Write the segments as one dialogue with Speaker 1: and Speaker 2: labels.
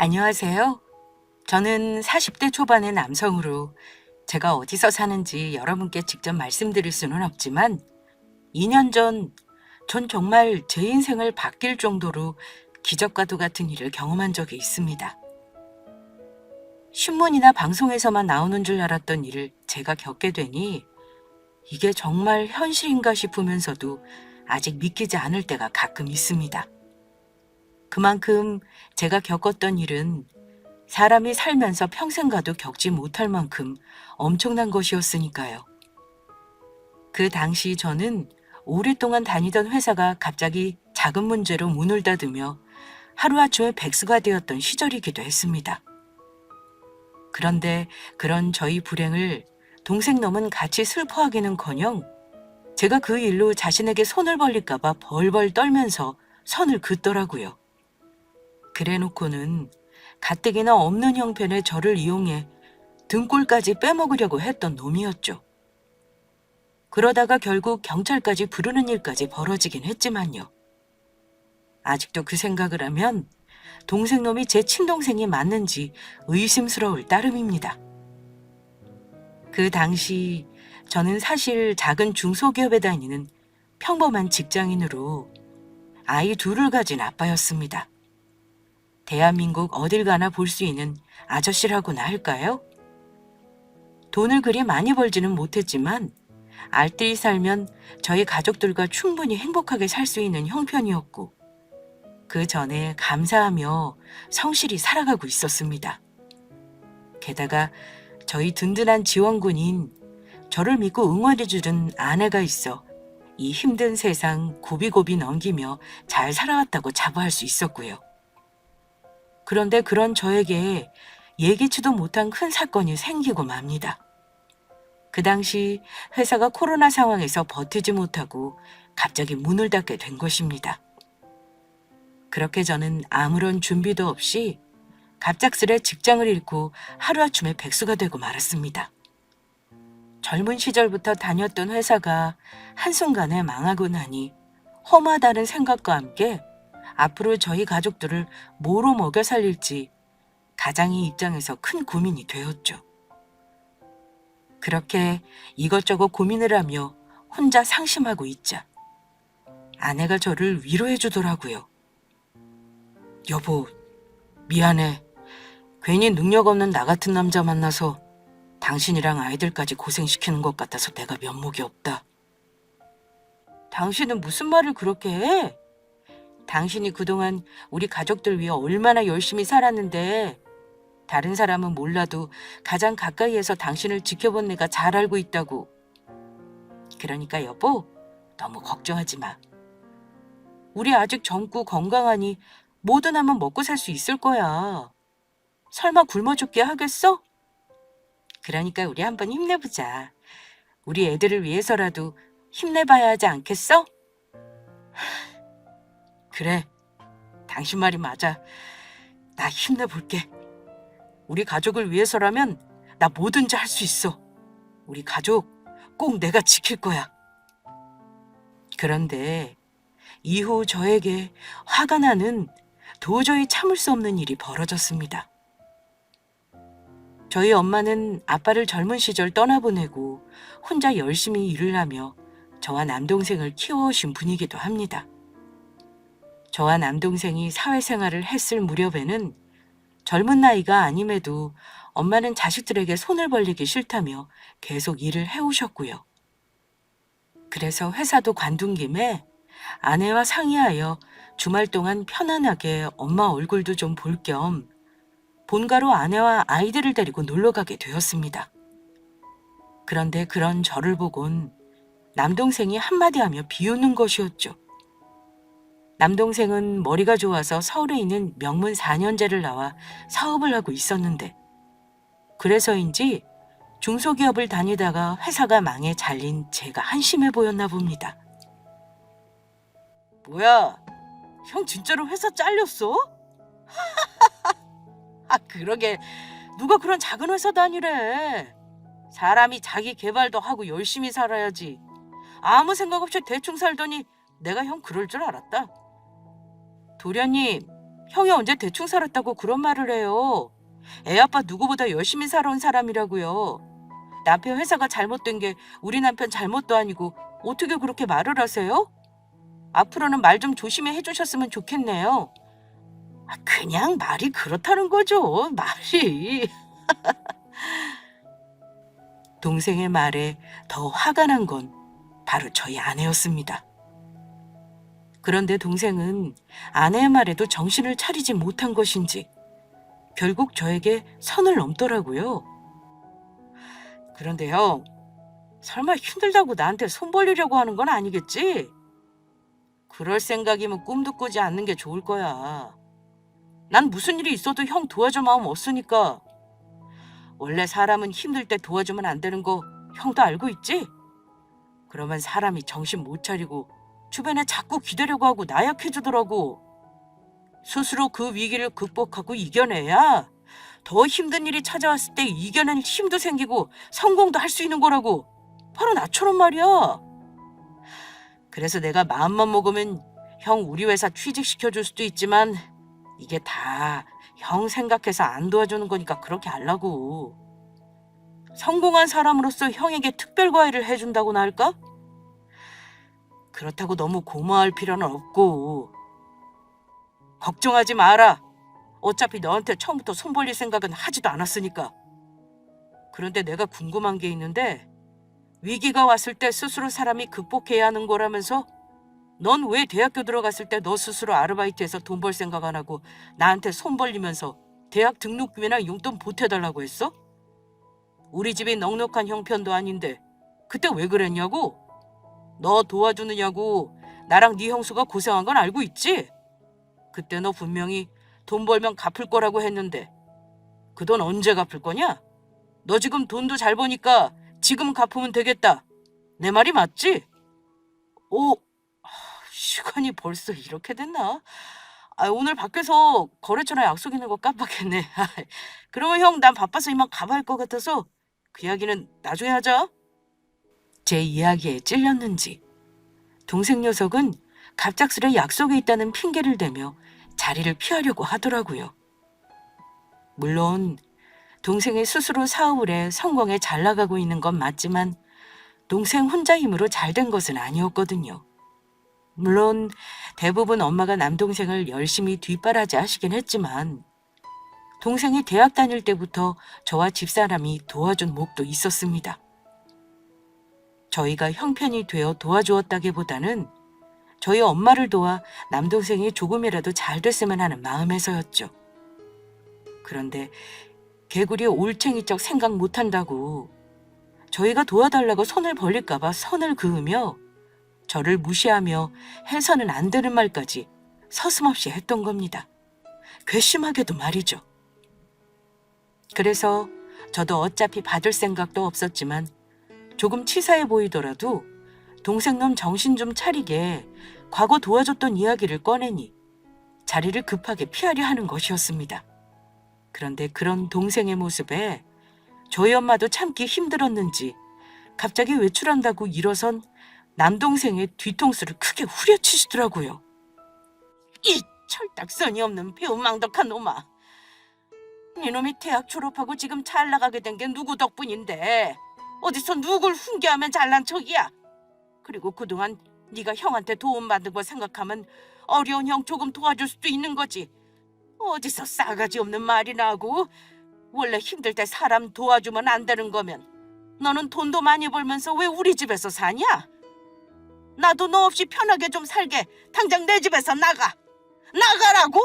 Speaker 1: 안녕하세요. 저는 40대 초반의 남성으로 제가 어디서 사는지 여러분께 직접 말씀드릴 수는 없지만 2년 전 정말 제 인생을 바뀔 정도로 기적과도 같은 일을 경험한 적이 있습니다. 신문이나 방송에서만 나오는 줄 알았던 일을 제가 겪게 되니 이게 정말 현실인가 싶으면서도 아직 믿기지 않을 때가 가끔 있습니다. 그만큼 제가 겪었던 일은 사람이 살면서 평생 가도 겪지 못할 만큼 엄청난 것이었으니까요. 그 당시 저는 오랫동안 다니던 회사가 갑자기 자금 문제로 문을 닫으며 하루아침에 백수가 되었던 시절이기도 했습니다. 그런데 그런 저희 불행을 동생놈은 같이 슬퍼하기는커녕 제가 그 일로 자신에게 손을 벌릴까봐 벌벌 떨면서 선을 긋더라고요. 그래놓고는 가뜩이나 없는 형편의 저를 이용해 등골까지 빼먹으려고 했던 놈이었죠. 그러다가 결국 경찰까지 부르는 일까지 벌어지긴 했지만요. 아직도 그 생각을 하면 동생놈이 제 친동생이 맞는지 의심스러울 따름입니다. 그 당시 저는 사실 작은 중소기업에 다니는 평범한 직장인으로 아이 둘을 가진 아빠였습니다. 대한민국 어딜 가나 볼 수 있는 아저씨라고나 할까요? 돈을 그리 많이 벌지는 못했지만 알뜰히 살면 저희 가족들과 충분히 행복하게 살 수 있는 형편이었고 그 전에 감사하며 성실히 살아가고 있었습니다. 게다가 저희 든든한 지원군인 저를 믿고 응원해주는 아내가 있어 이 힘든 세상 고비고비 넘기며 잘 살아왔다고 자부할 수 있었고요. 그런데 그런 저에게 예기치도 못한 큰 사건이 생기고 맙니다. 그 당시 회사가 코로나 상황에서 버티지 못하고 갑자기 문을 닫게 된 것입니다. 그렇게 저는 아무런 준비도 없이 갑작스레 직장을 잃고 하루아침에 백수가 되고 말았습니다. 젊은 시절부터 다녔던 회사가 한순간에 망하고 나니 험하다는 생각과 함께 앞으로 저희 가족들을 뭐로 먹여 살릴지 가장의 입장에서 큰 고민이 되었죠. 그렇게 이것저것 고민을 하며 혼자 상심하고 있자 아내가 저를 위로해 주더라고요. 여보, 미안해. 괜히 능력 없는 나 같은 남자 만나서 당신이랑 아이들까지 고생시키는 것 같아서 내가 면목이 없다. 당신은 무슨 말을 그렇게 해? 당신이 그동안 우리 가족들 위해 얼마나 열심히 살았는데 다른 사람은 몰라도 가장 가까이에서 당신을 지켜본 내가 잘 알고 있다고. 그러니까 여보, 너무 걱정하지 마. 우리 아직 젊고 건강하니 뭐든 하면 먹고 살 수 있을 거야. 설마 굶어 죽게 하겠어? 그러니까 우리 한번 힘내보자. 우리 애들을 위해서라도 힘내봐야 하지 않겠어? 그래, 당신 말이 맞아. 나 힘내볼게. 우리 가족을 위해서라면 나 뭐든지 할 수 있어. 우리 가족 꼭 내가 지킬 거야. 그런데 이후 저에게 화가 나는 도저히 참을 수 없는 일이 벌어졌습니다. 저희 엄마는 아빠를 젊은 시절 떠나보내고 혼자 열심히 일을 하며 저와 남동생을 키워오신 분이기도 합니다. 저와 남동생이 사회생활을 했을 무렵에는 젊은 나이가 아님에도 엄마는 자식들에게 손을 벌리기 싫다며 계속 일을 해오셨고요. 그래서 회사도 관둔 김에 아내와 상의하여 주말 동안 편안하게 엄마 얼굴도 좀 볼 겸 본가로 아내와 아이들을 데리고 놀러 가게 되었습니다. 그런데 그런 저를 보곤 남동생이 한마디 하며 비웃는 것이었죠. 남동생은 머리가 좋아서 서울에 있는 명문 4년제를 나와 사업을 하고 있었는데 그래서인지 중소기업을 다니다가 회사가 망해 잘린 제가 한심해 보였나 봅니다. 뭐야, 형 진짜로 회사 잘렸어? 아, 그러게 누가 그런 작은 회사 다니래. 사람이 자기 개발도 하고 열심히 살아야지. 아무 생각 없이 대충 살더니 내가 형 그럴 줄 알았다. 도련님, 형이 언제 대충 살았다고 그런 말을 해요. 애 아빠 누구보다 열심히 살아온 사람이라고요. 남편 회사가 잘못된 게 우리 남편 잘못도 아니고 어떻게 그렇게 말을 하세요? 앞으로는 말 좀 조심히 해주셨으면 좋겠네요. 그냥 말이 그렇다는 거죠, 말이. 동생의 말에 더 화가 난 건 바로 저희 아내였습니다. 그런데 동생은 아내의 말에도 정신을 차리지 못한 것인지 결국 저에게 선을 넘더라고요. 그런데 형, 설마 힘들다고 나한테 손 벌리려고 하는 건 아니겠지? 그럴 생각이면 꿈도 꾸지 않는 게 좋을 거야. 난 무슨 일이 있어도 형 도와줄 마음 없으니까. 원래 사람은 힘들 때 도와주면 안 되는 거 형도 알고 있지? 그러면 사람이 정신 못 차리고 주변에 자꾸 기대려고 하고 나약해지더라고. 스스로 그 위기를 극복하고 이겨내야 더 힘든 일이 찾아왔을 때 이겨낼 힘도 생기고 성공도 할 수 있는 거라고. 바로 나처럼 말이야. 그래서 내가 마음만 먹으면 형 우리 회사 취직시켜줄 수도 있지만 이게 다 형 생각해서 안 도와주는 거니까 그렇게 하려고. 성공한 사람으로서 형에게 특별 과외를 해준다고나 할까? 그렇다고 너무 고마워할 필요는 없고. 걱정하지 마라. 어차피 너한테 처음부터 손 벌릴 생각은 하지도 않았으니까. 그런데 내가 궁금한 게 있는데 위기가 왔을 때 스스로 사람이 극복해야 하는 거라면서 넌 왜 대학교 들어갔을 때 너 스스로 아르바이트해서 돈 벌 생각 안 하고 나한테 손 벌리면서 대학 등록금이나 용돈 보태달라고 했어? 우리 집이 넉넉한 형편도 아닌데 그때 왜 그랬냐고? 너 도와주느냐고 나랑 네 형수가 고생한 건 알고 있지? 그때 너 분명히 돈 벌면 갚을 거라고 했는데 그 돈 언제 갚을 거냐? 너 지금 돈도 잘 버니까 지금 갚으면 되겠다. 내 말이 맞지? 오, 시간이 벌써 이렇게 됐나? 오늘 밖에서 거래처랑 약속 있는 거 깜빡했네. 그러면 형, 난 바빠서 이만 가봐야 할 것 같아서 그 이야기는 나중에 하자. 제 이야기에 찔렸는지 동생 녀석은 갑작스레 약속에 있다는 핑계를 대며 자리를 피하려고 하더라고요. 물론 동생이 스스로 사업을 해 성공에 잘 나가고 있는 건 맞지만 동생 혼자 힘으로 잘 된 것은 아니었거든요. 물론 대부분 엄마가 남동생을 열심히 뒷바라지 하시긴 했지만 동생이 대학 다닐 때부터 저와 집사람이 도와준 몫도 있었습니다. 저희가 형편이 되어 도와주었다기보다는 저희 엄마를 도와 남동생이 조금이라도 잘 됐으면 하는 마음에서였죠. 그런데 개구리 올챙이적 생각 못한다고 저희가 도와달라고 손을 벌릴까 봐 선을 그으며 저를 무시하며 해서는 안 되는 말까지 서슴없이 했던 겁니다. 괘씸하게도 말이죠. 그래서 저도 어차피 받을 생각도 없었지만 조금 치사해 보이더라도 동생놈 정신 좀 차리게 과거 도와줬던 이야기를 꺼내니 자리를 급하게 피하려 하는 것이었습니다. 그런데 그런 동생의 모습에 저희 엄마도 참기 힘들었는지 갑자기 외출한다고 일어선 남동생의 뒤통수를 크게 후려치시더라고요. 이 철딱서니 없는 배은망덕한 놈아. 니놈이 대학 졸업하고 지금 잘 나가게 된 게 누구 덕분인데 어디서 누굴 훈계하면 잘난 척이야. 그리고 그동안 네가 형한테 도움받은 거 생각하면 어려운 형 조금 도와줄 수도 있는 거지. 어디서 싸가지 없는 말이나 하고. 원래 힘들 때 사람 도와주면 안 되는 거면 너는 돈도 많이 벌면서 왜 우리 집에서 사냐? 나도 너 없이 편하게 좀 살게. 당장 내 집에서 나가. 나가라고!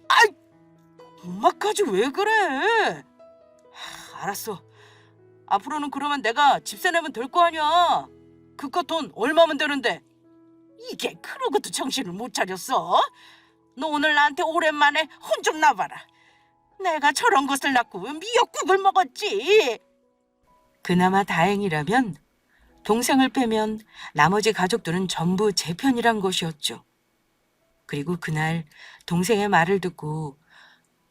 Speaker 1: 아이, 엄마까지 왜 그래? 알았어. 앞으로는 그러면 내가 집세 내면 될 거 아니야. 그깟 돈 얼마면 되는데. 이게 그러고도 정신을 못 차렸어? 너 오늘 나한테 오랜만에 혼 좀 나봐라. 내가 저런 것을 낳고 미역국을 먹었지. 그나마 다행이라면 동생을 빼면 나머지 가족들은 전부 제 편이란 것이었죠. 그리고 그날 동생의 말을 듣고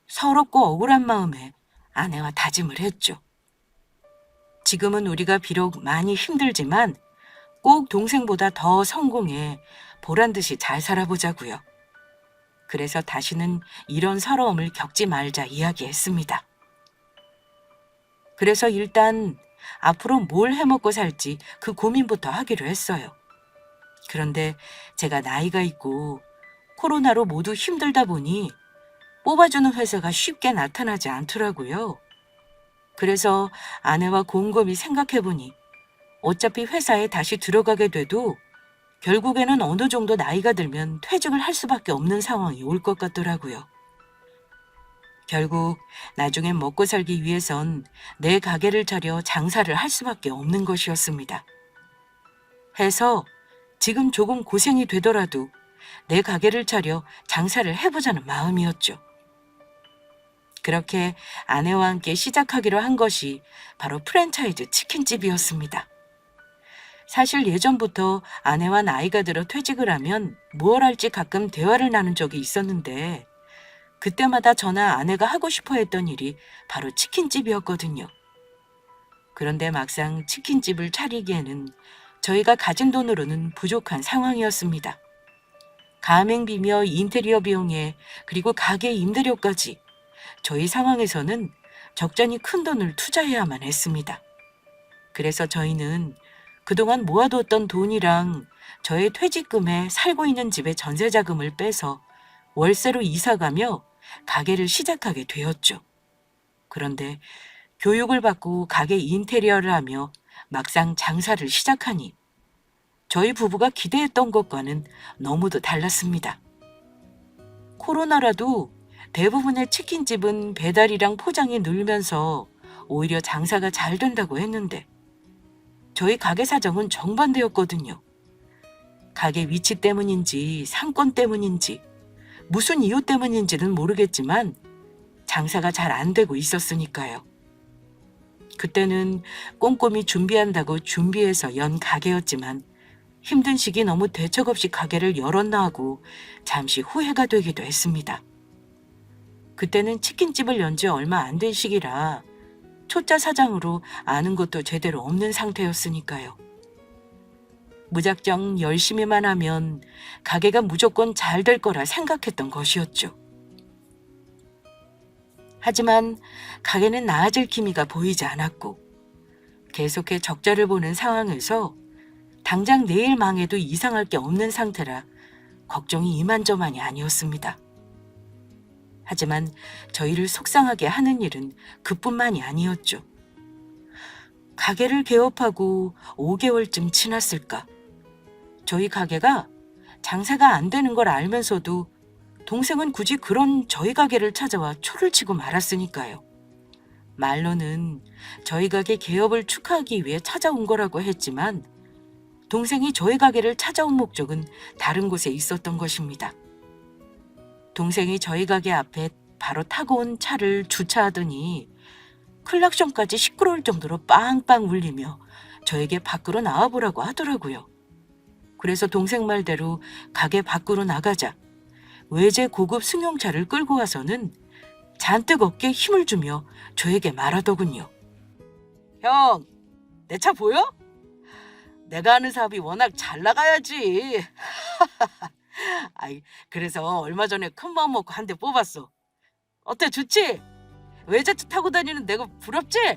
Speaker 1: 서럽고 억울한 마음에 아내와 다짐을 했죠. 지금은 우리가 비록 많이 힘들지만 꼭 동생보다 더 성공해 보란 듯이 잘 살아보자고요. 그래서 다시는 이런 서러움을 겪지 말자 이야기했습니다. 그래서 일단 앞으로 뭘 해먹고 살지 그 고민부터 하기로 했어요. 그런데 제가 나이가 있고 코로나로 모두 힘들다 보니 뽑아주는 회사가 쉽게 나타나지 않더라고요. 그래서 아내와 곰곰이 생각해보니 어차피 회사에 다시 들어가게 돼도 결국에는 어느 정도 나이가 들면 퇴직을 할 수밖에 없는 상황이 올 것 같더라고요. 결국 나중엔 먹고 살기 위해선 내 가게를 차려 장사를 할 수밖에 없는 것이었습니다. 해서 지금 조금 고생이 되더라도 내 가게를 차려 장사를 해보자는 마음이었죠. 그렇게 아내와 함께 시작하기로 한 것이 바로 프랜차이즈 치킨집이었습니다. 사실 예전부터 아내와 나이가 들어 퇴직을 하면 무얼 할지 가끔 대화를 나눈 적이 있었는데 그때마다 저나 아내가 하고 싶어 했던 일이 바로 치킨집이었거든요. 그런데 막상 치킨집을 차리기에는 저희가 가진 돈으로는 부족한 상황이었습니다. 가맹비며 인테리어 비용에 그리고 가게 임대료까지 저희 상황에서는 적잖이 큰 돈을 투자해야만 했습니다. 그래서 저희는 그동안 모아뒀던 돈이랑 저의 퇴직금에 살고 있는 집의 전세자금을 빼서 월세로 이사가며 가게를 시작하게 되었죠. 그런데 교육을 받고 가게 인테리어를 하며 막상 장사를 시작하니 저희 부부가 기대했던 것과는 너무도 달랐습니다. 코로나라도 대부분의 치킨집은 배달이랑 포장이 늘면서 오히려 장사가 잘 된다고 했는데 저희 가게 사정은 정반대였거든요. 가게 위치 때문인지 상권 때문인지 무슨 이유 때문인지는 모르겠지만 장사가 잘 안 되고 있었으니까요. 그때는 꼼꼼히 준비한다고 준비해서 연 가게였지만 힘든 시기 너무 대책 없이 가게를 열었나 하고 잠시 후회가 되기도 했습니다. 그때는 치킨집을 연 지 얼마 안 된 시기라 초짜 사장으로 아는 것도 제대로 없는 상태였으니까요. 무작정 열심히만 하면 가게가 무조건 잘 될 거라 생각했던 것이었죠. 하지만 가게는 나아질 기미가 보이지 않았고 계속해 적자를 보는 상황에서 당장 내일 망해도 이상할 게 없는 상태라 걱정이 이만저만이 아니었습니다. 하지만 저희를 속상하게 하는 일은 그뿐만이 아니었죠. 가게를 개업하고 5개월쯤 지났을까. 저희 가게가 장사가 안 되는 걸 알면서도 동생은 굳이 그런 저희 가게를 찾아와 초를 치고 말았으니까요. 말로는 저희 가게 개업을 축하하기 위해 찾아온 거라고 했지만 동생이 저희 가게를 찾아온 목적은 다른 곳에 있었던 것입니다. 동생이 저희 가게 앞에 바로 타고 온 차를 주차하더니 클락션까지 시끄러울 정도로 빵빵 울리며 저에게 밖으로 나와보라고 하더라고요. 그래서 동생 말대로 가게 밖으로 나가자 외제 고급 승용차를 끌고 와서는 잔뜩 어깨에 힘을 주며 저에게 말하더군요. 형, 내 차 보여? 내가 하는 사업이 워낙 잘 나가야지. 아이, 그래서 얼마 전에 큰 마음 먹고 한 대 뽑았어. 어때, 좋지? 외제차 타고 다니는 내가 부럽지?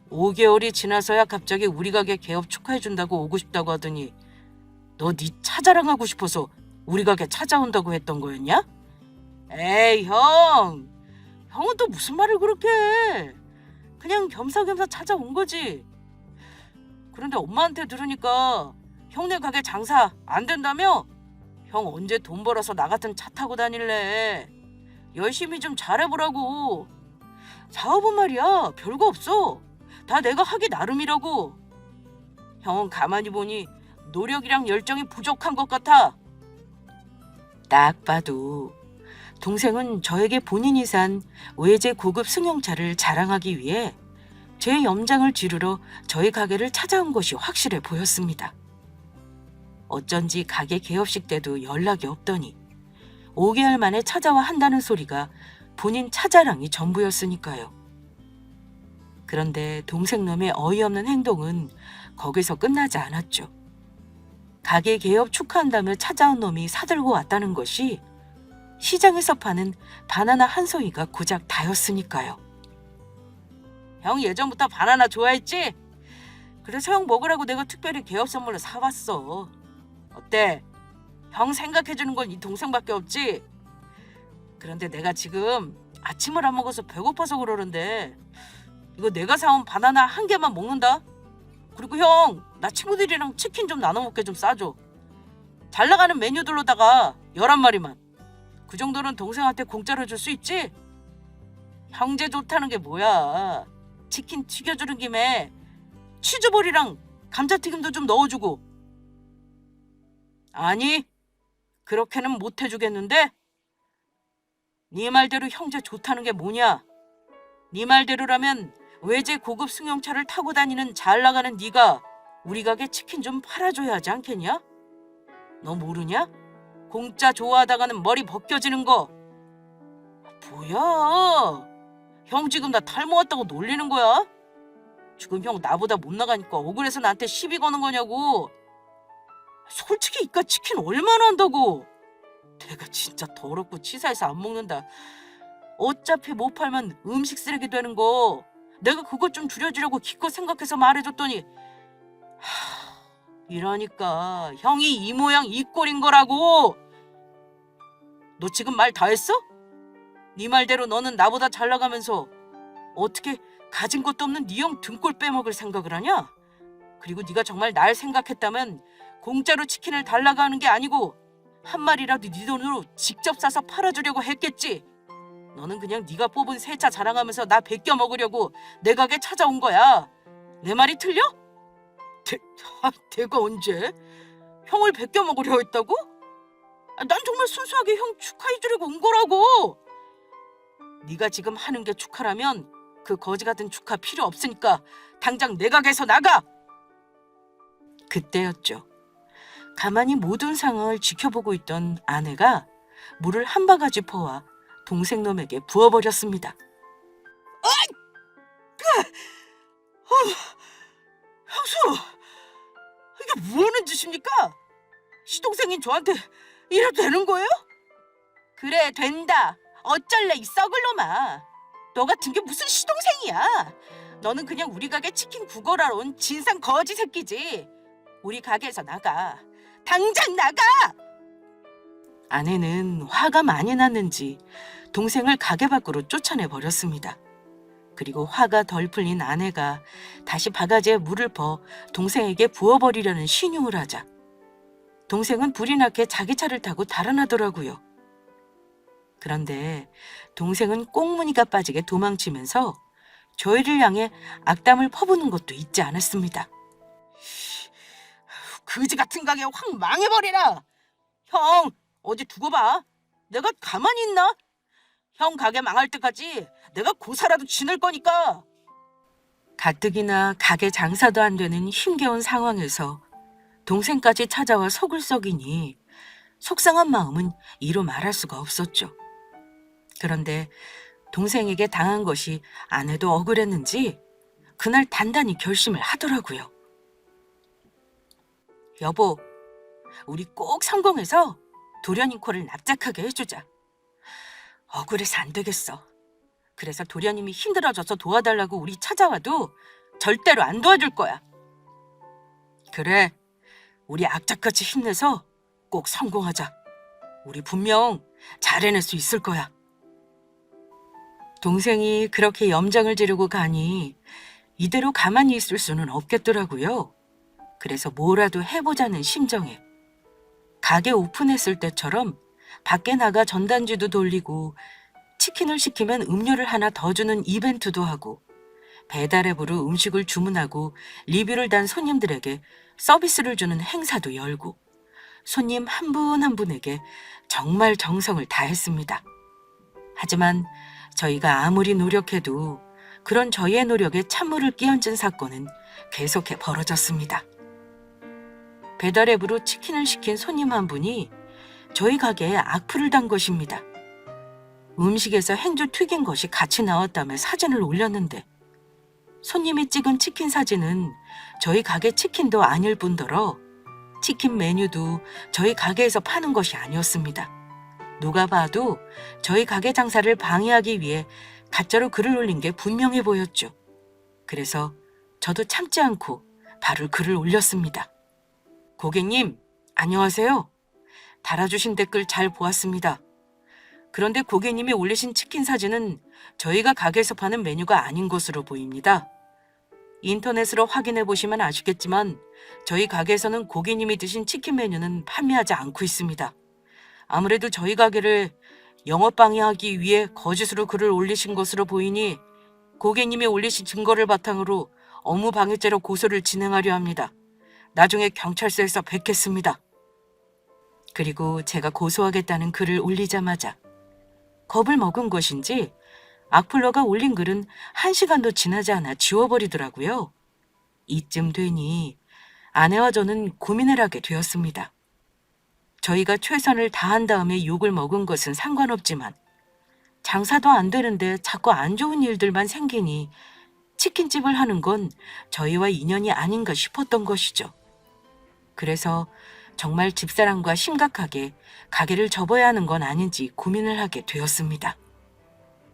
Speaker 1: 5개월이 지나서야 갑자기 우리 가게 개업 축하해준다고 오고 싶다고 하더니 너 네 차 자랑하고 싶어서 우리 가게 찾아온다고 했던 거였냐? 에이, 형은 또 무슨 말을 그렇게 해. 그냥 겸사겸사 찾아온 거지. 그런데 엄마한테 들으니까 형네 가게 장사 안 된다며? 형 언제 돈 벌어서 나 같은 차 타고 다닐래? 열심히 좀 잘해보라고. 사업은 말이야 별거 없어. 다 내가 하기 나름이라고. 형은 가만히 보니 노력이랑 열정이 부족한 것 같아. 딱 봐도 동생은 저에게 본인이 산 외제 고급 승용차를 자랑하기 위해 제 염장을 지르러 저희 가게를 찾아온 것이 확실해 보였습니다. 어쩐지 가게 개업식 때도 연락이 없더니 5개월 만에 찾아와 한다는 소리가 본인 차 자랑이 전부였으니까요. 그런데 동생 놈의 어이없는 행동은 거기서 끝나지 않았죠. 가게 개업 축하한다며 찾아온 놈이 사들고 왔다는 것이 시장에서 파는 바나나 한 송이가 고작 다였으니까요. 형 예전부터 바나나 좋아했지? 그래서 형 먹으라고 내가 특별히 개업 선물로 사왔어. 어때? 형 생각해주는 건 이 동생밖에 없지? 그런데 내가 지금 아침을 안 먹어서 배고파서 그러는데 이거 내가 사온 바나나 한 개만 먹는다? 그리고 형, 나 친구들이랑 치킨 좀 나눠 먹게 좀 싸줘. 잘 나가는 메뉴들로다가 11마리만. 그 정도는 동생한테 공짜로 줄 수 있지? 형제 좋다는 게 뭐야. 치킨 튀겨주는 김에 치즈볼이랑 감자튀김도 좀 넣어주고. 아니, 그렇게는 못 해주겠는데? 네 말대로 형제 좋다는 게 뭐냐? 네 말대로라면 외제 고급 승용차를 타고 다니는 잘 나가는 네가 우리 가게 치킨 좀 팔아줘야 하지 않겠냐? 너 모르냐? 공짜 좋아하다가는 머리 벗겨지는 거. 뭐야? 형 지금 나 탈모 왔다고 놀리는 거야? 지금 형 나보다 못 나가니까 억울해서 나한테 시비 거는 거냐고. 솔직히 이깟 치킨 얼마나 한다고. 내가 진짜 더럽고 치사해서 안 먹는다. 어차피 못 팔면 음식 쓰레기 되는 거 내가 그것 좀 줄여주려고 기껏 생각해서 말해줬더니 이러니까 형이 이 모양 이 꼴인 거라고. 너 지금 말 다 했어? 네 말대로 너는 나보다 잘 나가면서 어떻게 가진 것도 없는 네 형 등골 빼먹을 생각을 하냐? 그리고 네가 정말 날 생각했다면 공짜로 치킨을 달라고 하는 게 아니고 한 마리라도 네 돈으로 직접 사서 팔아주려고 했겠지. 너는 그냥 네가 뽑은 새 차 자랑하면서 나 베껴 먹으려고 내 가게 찾아온 거야. 내 말이 틀려? 내가 언제? 형을 베껴 먹으려 했다고? 난 정말 순수하게 형 축하해주려고 온 거라고. 네가 지금 하는 게 축하라면 그 거지 같은 축하 필요 없으니까 당장 내 가게에서 나가. 그때였죠. 가만히 모든 상황을 지켜보고 있던 아내가 물을 한 바가지 퍼와 동생 놈에게 부어버렸습니다. 형수, 이게 뭐하는 짓입니까? 시동생인 저한테 이래도 되는 거예요? 그래, 된다. 어쩔래 이 썩을 놈아. 너 같은 게 무슨 시동생이야. 너는 그냥 우리 가게 치킨 구걸하러 온 진상 거지 새끼지. 우리 가게에서 나가. 당장 나가! 아내는 화가 많이 났는지 동생을 가게 밖으로 쫓아내버렸습니다. 그리고 화가 덜 풀린 아내가 다시 바가지에 물을 퍼 동생에게 부어버리려는 신용을 하자 동생은 불이 나게 자기 차를 타고 달아나더라고요. 그런데 동생은 꽁무니가 빠지게 도망치면서 저희를 향해 악담을 퍼부는 것도 잊지 않았습니다. 그지 같은 가게 확 망해버리라. 형, 어디 두고 봐. 내가 가만히 있나? 형 가게 망할 때까지 내가 고사라도 지낼 거니까. 가뜩이나 가게 장사도 안 되는 힘겨운 상황에서 동생까지 찾아와 속을 썩이니 속상한 마음은 이루 말할 수가 없었죠. 그런데 동생에게 당한 것이 아내도 억울했는지 그날 단단히 결심을 하더라고요. 여보, 우리 꼭 성공해서 도련님 콜을 납작하게 해주자. 억울해서 안 되겠어. 그래서 도련님이 힘들어져서 도와달라고 우리 찾아와도 절대로 안 도와줄 거야. 그래, 우리 악착같이 힘내서 꼭 성공하자. 우리 분명 잘 해낼 수 있을 거야. 동생이 그렇게 염장을 지르고 가니 이대로 가만히 있을 수는 없겠더라고요. 그래서 뭐라도 해보자는 심정에 가게 오픈했을 때처럼 밖에 나가 전단지도 돌리고 치킨을 시키면 음료를 하나 더 주는 이벤트도 하고 배달앱으로 음식을 주문하고 리뷰를 단 손님들에게 서비스를 주는 행사도 열고 손님 한 분 한 분에게 정말 정성을 다했습니다. 하지만 저희가 아무리 노력해도 그런 저희의 노력에 찬물을 끼얹은 사건은 계속해 벌어졌습니다. 배달앱으로 치킨을 시킨 손님 한 분이 저희 가게에 악플을 단 것입니다. 음식에서 행주 튀긴 것이 같이 나왔다며 사진을 올렸는데 손님이 찍은 치킨 사진은 저희 가게 치킨도 아닐 뿐더러 치킨 메뉴도 저희 가게에서 파는 것이 아니었습니다. 누가 봐도 저희 가게 장사를 방해하기 위해 가짜로 글을 올린 게 분명해 보였죠. 그래서 저도 참지 않고 바로 글을 올렸습니다. 고객님, 안녕하세요. 달아주신 댓글 잘 보았습니다. 그런데 고객님이 올리신 치킨 사진은 저희가 가게에서 파는 메뉴가 아닌 것으로 보입니다. 인터넷으로 확인해 보시면 아시겠지만 저희 가게에서는 고객님이 드신 치킨 메뉴는 판매하지 않고 있습니다. 아무래도 저희 가게를 영업 방해하기 위해 거짓으로 글을 올리신 것으로 보이니 고객님이 올리신 증거를 바탕으로 업무방해죄로 고소를 진행하려 합니다. 나중에 경찰서에서 뵙겠습니다. 그리고 제가 고소하겠다는 글을 올리자마자 겁을 먹은 것인지 악플러가 올린 글은 1시간도 지나지 않아 지워버리더라고요. 이쯤 되니 아내와 저는 고민을 하게 되었습니다. 저희가 최선을 다한 다음에 욕을 먹은 것은 상관없지만 장사도 안 되는데 자꾸 안 좋은 일들만 생기니 치킨집을 하는 건 저희와 인연이 아닌가 싶었던 것이죠. 그래서 정말 집사람과 심각하게 가게를 접어야 하는 건 아닌지 고민을 하게 되었습니다.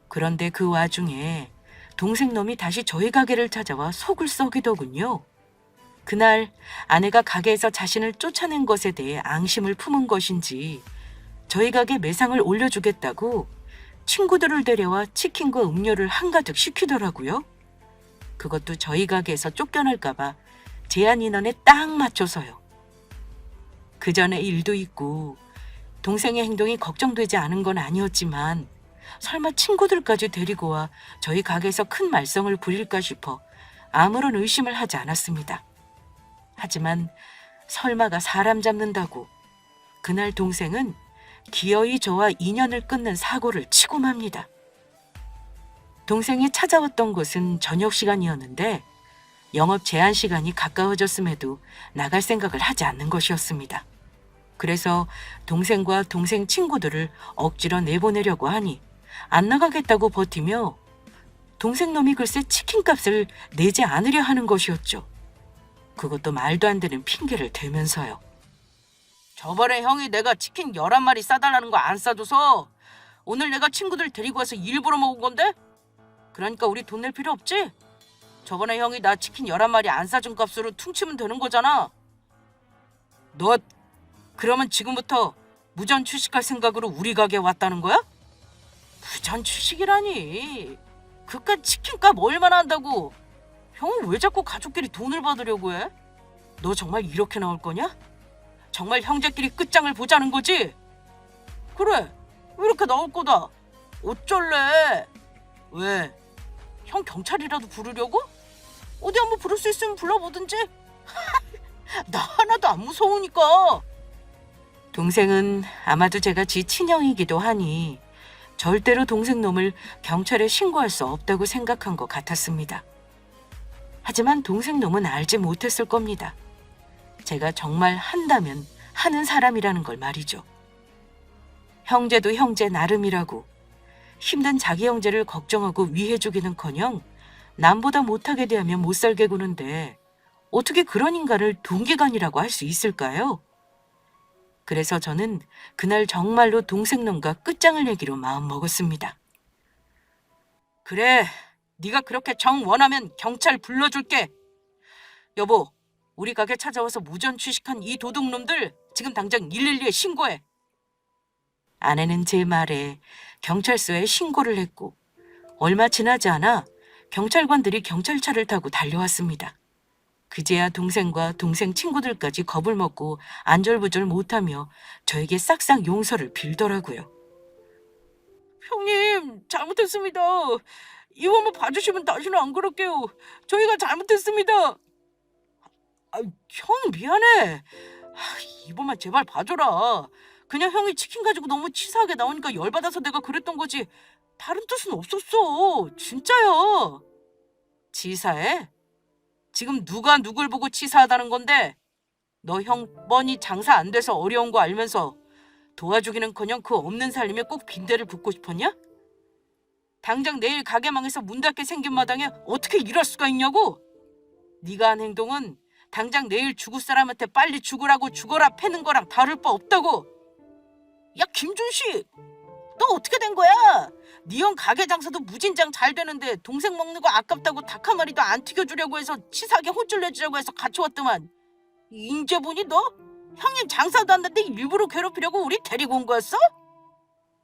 Speaker 1: 그런데 그 와중에 동생놈이 다시 저희 가게를 찾아와 속을 썩이더군요. 그날 아내가 가게에서 자신을 쫓아낸 것에 대해 앙심을 품은 것인지 저희 가게 매상을 올려주겠다고 친구들을 데려와 치킨과 음료를 한가득 시키더라고요. 그것도 저희 가게에서 쫓겨날까 봐 제한 인원에 딱 맞춰서요. 그 전에 일도 있고 동생의 행동이 걱정되지 않은 건 아니었지만 설마 친구들까지 데리고 와 저희 가게에서 큰 말썽을 부릴까 싶어 아무런 의심을 하지 않았습니다. 하지만 설마가 사람 잡는다고 그날 동생은 기어이 저와 인연을 끊는 사고를 치고 맙니다. 동생이 찾아왔던 곳은 저녁 시간이었는데 영업 제한 시간이 가까워졌음에도 나갈 생각을 하지 않는 것이었습니다. 그래서 동생과 동생 친구들을 억지로 내보내려고 하니 안 나가겠다고 버티며 동생 놈이 글쎄 치킨값을 내지 않으려 하는 것이었죠. 그것도 말도 안 되는 핑계를 대면서요. 저번에 형이 내가 치킨 11마리 싸달라는 거 안 싸줘서 오늘 내가 친구들 데리고 와서 일부러 먹은 건데? 그러니까 우리 돈 낼 필요 없지? 저번에 형이 나 치킨 11마리 안 싸준 값으로 퉁치면 되는 거잖아. 너 그러면 지금부터 무전 취식할 생각으로 우리 가게에 왔다는 거야? 무전 취식이라니. 그깟 치킨값 얼마나 한다고. 형은 왜 자꾸 가족끼리 돈을 받으려고 해? 너 정말 이렇게 나올 거냐? 정말 형제끼리 끝장을 보자는 거지? 그래, 이렇게 나올 거다. 어쩔래? 왜? 형 경찰이라도 부르려고? 어디 한번 부를 수 있으면 불러보든지. 나 하나도 안 무서우니까. 동생은 아마도 제가 지 친형이기도 하니 절대로 동생 놈을 경찰에 신고할 수 없다고 생각한 것 같았습니다. 하지만 동생 놈은 알지 못했을 겁니다. 제가 정말 한다면 하는 사람이라는 걸 말이죠. 형제도 형제 나름이라고 힘든 자기 형제를 걱정하고 위해주기는커녕 남보다 못하게 대하면 못살게 구는데 어떻게 그런 인간을 동기간이라고 할 수 있을까요? 그래서 저는 그날 정말로 동생놈과 끝장을 내기로 마음먹었습니다. 그래, 네가 그렇게 정 원하면 경찰 불러줄게. 여보, 우리 가게 찾아와서 무전 취식한 이 도둑놈들 지금 당장 112에 신고해. 아내는 제 말에 경찰서에 신고를 했고 얼마 지나지 않아 경찰관들이 경찰차를 타고 달려왔습니다. 그제야 동생과 동생 친구들까지 겁을 먹고 안절부절 못하며 저에게 싹싹 용서를 빌더라고요. 형님, 잘못했습니다. 이번만 봐주시면 다시는 안 그럴게요. 저희가 잘못했습니다. 형 미안해. 이번만 제발 봐줘라. 그냥 형이 치킨 가지고 너무 치사하게 나오니까 열받아서 내가 그랬던 거지 다른 뜻은 없었어. 진짜야. 치사해? 지금 누가 누굴 보고 치사하다는 건데? 너 형 뻔히 장사 안 돼서 어려운 거 알면서 도와주기는커녕 그 없는 살림에 꼭 빈대를 붙고 싶었냐? 당장 내일 가게 망해서 문 닫게 생긴 마당에 어떻게 이럴 수가 있냐고? 네가 한 행동은 당장 내일 죽을 사람한테 빨리 죽으라고 죽어라 패는 거랑 다를 바 없다고. 야, 김준식, 너 어떻게 된 거야? 네 형 가게 장사도 무진장 잘 되는데 동생 먹는 거 아깝다고 닭 한 마리도 안 튀겨주려고 해서 치사하게 혼쭐 내주려고 해서 같이 왔더만. 인제 보니 너 형님 장사도 안 되는데 일부러 괴롭히려고 우리 데리고 온 거였어?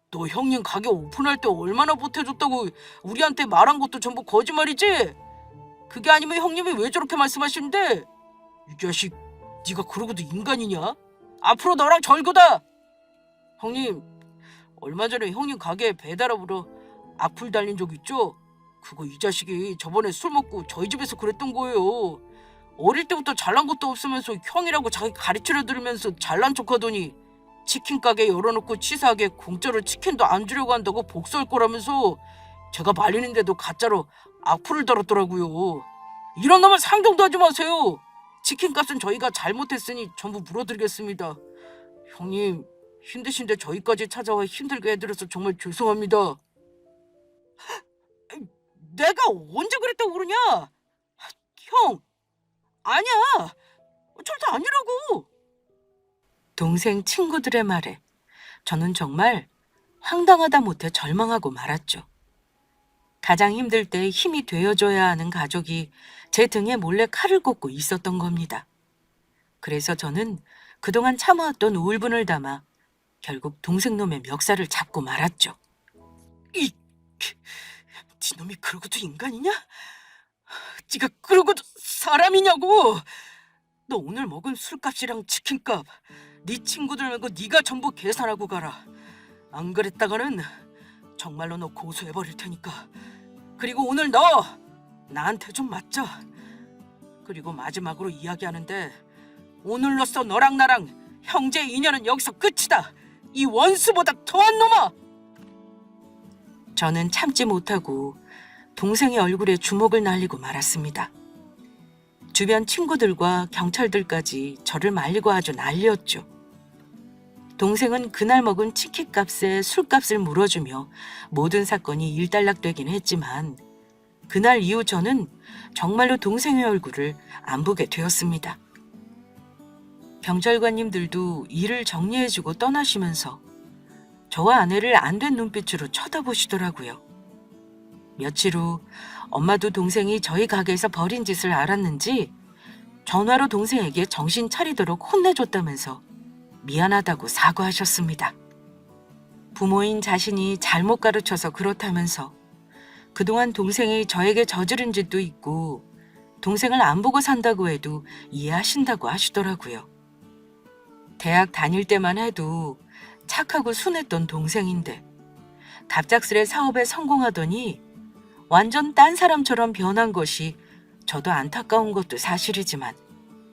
Speaker 1: 너 형님 가게 오픈할 때 얼마나 보태줬다고 우리한테 말한 것도 전부 거짓말이지? 그게 아니면 형님이 왜 저렇게 말씀하시는데? 이 자식, 네가 그러고도 인간이냐? 앞으로 너랑 절교다. 형님, 얼마 전에 형님 가게에 배달업으로 악플 달린 적 있죠? 그거 이 자식이 저번에 술 먹고 저희 집에서 그랬던 거예요. 어릴 때부터 잘난 것도 없으면서 형이라고 자기 가르치려 들으면서 잘난 척하더니 치킨 가게 열어놓고 치사하게 공짜로 치킨도 안 주려고 한다고 복수할 거라면서 제가 말리는데도 가짜로 악플을 달았더라고요. 이런 놈은 상종도 하지 마세요. 치킨값은 저희가 잘못했으니 전부 물어드리겠습니다. 형님, 힘드신데 저희까지 찾아와 힘들게 해드려서 정말 죄송합니다. 내가 언제 그랬다고 그러냐? 형, 아니야. 절대 아니라고. 동생 친구들의 말에 저는 정말 황당하다 못해 절망하고 말았죠. 가장 힘들 때 힘이 되어줘야 하는 가족이 제 등에 몰래 칼을 꽂고 있었던 겁니다. 그래서 저는 그동안 참아왔던 우울분을 담아 결국 동생놈의 멱살을 잡고 말았죠. 니놈이 그러고도 인간이냐? 네가 그러고도 사람이냐고! 너 오늘 먹은 술값이랑 치킨값 네 친구들 말고 네가 전부 계산하고 가라. 안 그랬다가는 정말로 너 고소해버릴 테니까. 그리고 오늘 너 나한테 좀 맞자. 그리고 마지막으로 이야기하는데 오늘로써 너랑 나랑 형제 인연은 여기서 끝이다. 이 원수보다 더한 놈아! 저는 참지 못하고 동생의 얼굴에 주먹을 날리고 말았습니다. 주변 친구들과 경찰들까지 저를 말리고 아주 난리였죠. 동생은 그날 먹은 치킨값에 술값을 물어주며 모든 사건이 일단락되긴 했지만 그날 이후 저는 정말로 동생의 얼굴을 안 보게 되었습니다. 경찰관님들도 일을 정리해주고 떠나시면서 저와 아내를 안된 눈빛으로 쳐다보시더라고요. 며칠 후 엄마도 동생이 저희 가게에서 벌인 짓을 알았는지 전화로 동생에게 정신 차리도록 혼내줬다면서 미안하다고 사과하셨습니다. 부모인 자신이 잘못 가르쳐서 그렇다면서 그동안 동생이 저에게 저지른 짓도 있고 동생을 안 보고 산다고 해도 이해하신다고 하시더라고요. 대학 다닐 때만 해도 착하고 순했던 동생인데 갑작스레 사업에 성공하더니 완전 딴 사람처럼 변한 것이 저도 안타까운 것도 사실이지만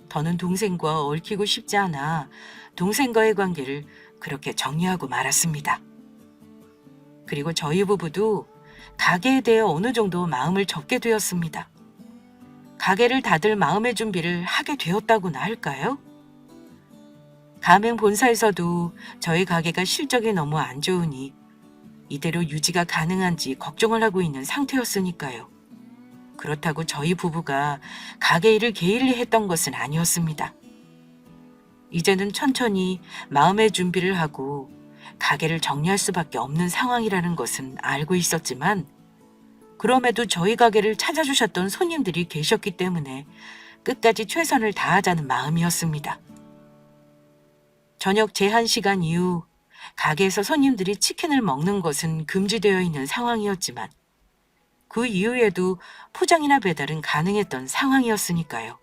Speaker 1: 더는 동생과 얽히고 싶지 않아 동생과의 관계를 그렇게 정리하고 말았습니다. 그리고 저희 부부도 가게에 대해 어느 정도 마음을 접게 되었습니다. 가게를 닫을 마음의 준비를 하게 되었다고나 할까요? 가맹 본사에서도 저희 가게가 실적이 너무 안 좋으니 이대로 유지가 가능한지 걱정을 하고 있는 상태였으니까요. 그렇다고 저희 부부가 가게 일을 게을리 했던 것은 아니었습니다. 이제는 천천히 마음의 준비를 하고 가게를 정리할 수밖에 없는 상황이라는 것은 알고 있었지만 그럼에도 저희 가게를 찾아주셨던 손님들이 계셨기 때문에 끝까지 최선을 다하자는 마음이었습니다. 저녁 제한 시간 이후 가게에서 손님들이 치킨을 먹는 것은 금지되어 있는 상황이었지만 그 이후에도 포장이나 배달은 가능했던 상황이었으니까요.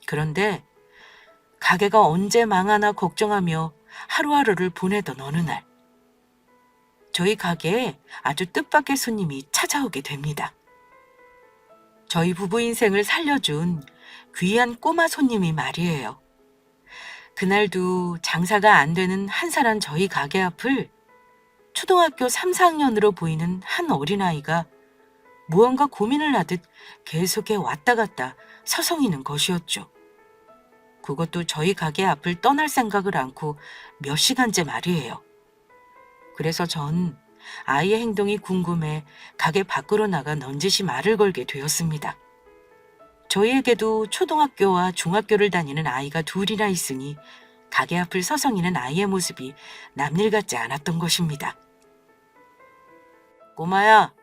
Speaker 1: 그런데 가게가 언제 망하나 걱정하며 하루하루를 보내던 어느 날 저희 가게에 아주 뜻밖의 손님이 찾아오게 됩니다. 저희 부부 인생을 살려준 귀한 꼬마 손님이 말이에요. 그날도 장사가 안 되는 한산한 저희 가게 앞을 초등학교 3, 4학년으로 보이는 한 어린아이가 무언가 고민을 하듯 계속해 왔다 갔다 서성이는 것이었죠. 그것도 저희 가게 앞을 떠날 생각을 않고 몇 시간째 말이에요. 그래서 전 아이의 행동이 궁금해 가게 밖으로 나가 넌지시 말을 걸게 되었습니다. 저희에게도 초등학교와 중학교를 다니는 아이가 둘이나 있으니 가게 앞을 서성이는 아이의 모습이 남일 같지 않았던 것입니다. 꼬마야,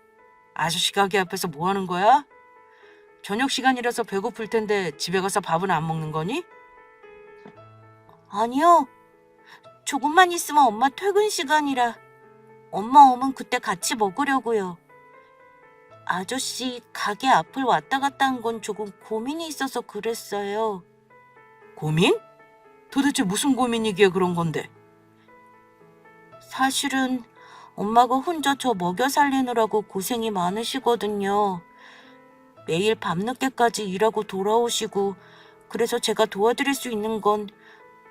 Speaker 1: 아저씨 가게 앞에서 뭐 하는 거야? 저녁 시간이라서 배고플 텐데 집에 가서 밥은 안 먹는 거니? 아니요. 조금만 있으면 엄마 퇴근 시간이라 엄마 오면 그때 같이 먹으려고요. 아저씨 가게 앞을 왔다 갔다 한 건 조금 고민이 있어서 그랬어요. 고민? 도대체 무슨 고민이기에 그런 건데? 사실은 엄마가 혼자 저 먹여 살리느라고 고생이 많으시거든요. 매일 밤늦게까지 일하고 돌아오시고 그래서 제가 도와드릴 수 있는 건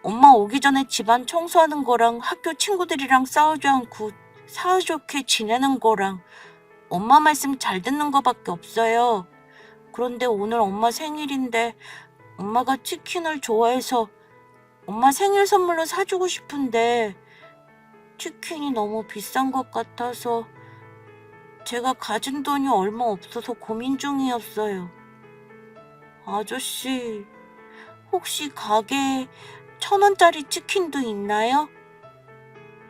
Speaker 1: 엄마 오기 전에 집안 청소하는 거랑 학교 친구들이랑 싸우지 않고 사이좋게 지내는 거랑 엄마 말씀 잘 듣는 거밖에 없어요. 그런데 오늘 엄마 생일인데 엄마가 치킨을 좋아해서 엄마 생일 선물로 사주고 싶은데 치킨이 너무 비싼 것 같아서 제가 가진 돈이 얼마 없어서 고민 중이었어요. 아저씨, 혹시 가게에 1,000원짜리 치킨도 있나요?